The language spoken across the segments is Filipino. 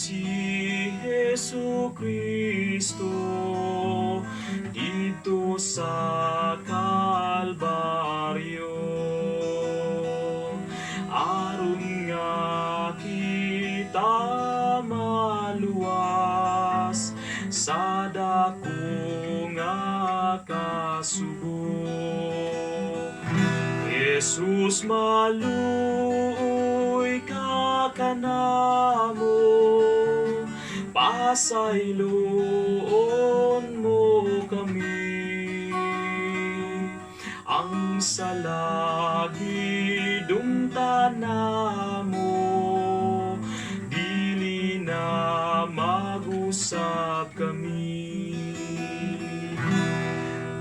si Jesucristo dito sa Kalbaryo. Aron nga kita maluwas sa dako nga kasugo. Jesus maluoy ka kanamo, pasayloon mo kami. Ang salagi dumtana mo, dili na mag-usap kami.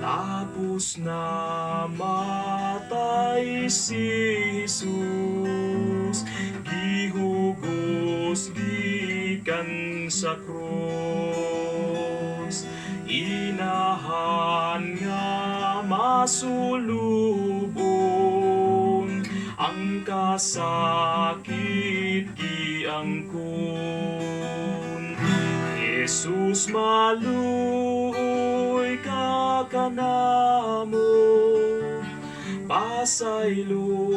Tapos na matay si Jesus, gihugos gikan sa krus. Inahan nga masulubon, ang kasakit giangkon. Jesus maluoy ka kanamo, pasayloon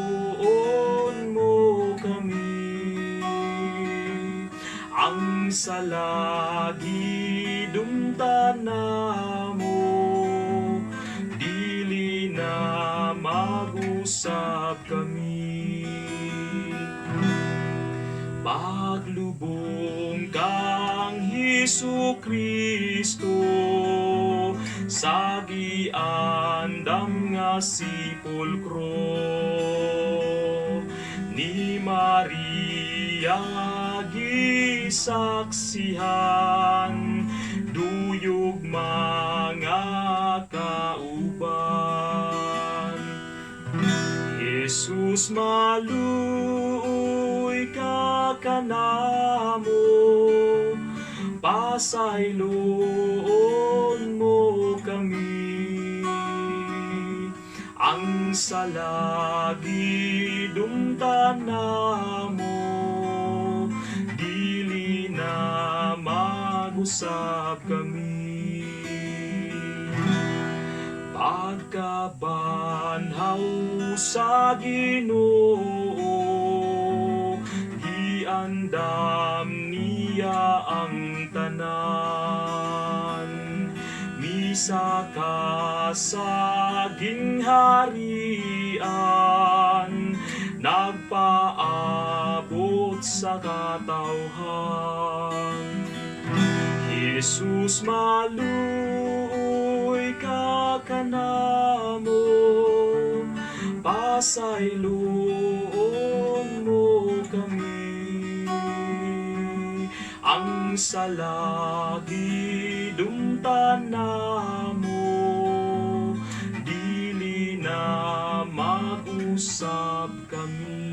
mo kami. Ang salagi dumtana mo, dili na mag-usap kami. Paglubong kang Jesucristo sa giandam nga sepulkro, ni Maria gisaksihan, duyog mga kauban. Jesus maluoy ka kanamo, pasayloon mo kami. Ang salagi dumtana mo, dili na mag-usap kami. Pagkabanhaw sa Ginoo, giandam niya ang tanan. Misa ka sa gingharian, nagpaabot sa katawhan. Jesus maluoy ka kanamo, pasayloon mo kami. Ang salagi dumtana mo, dili na mag-usap kami.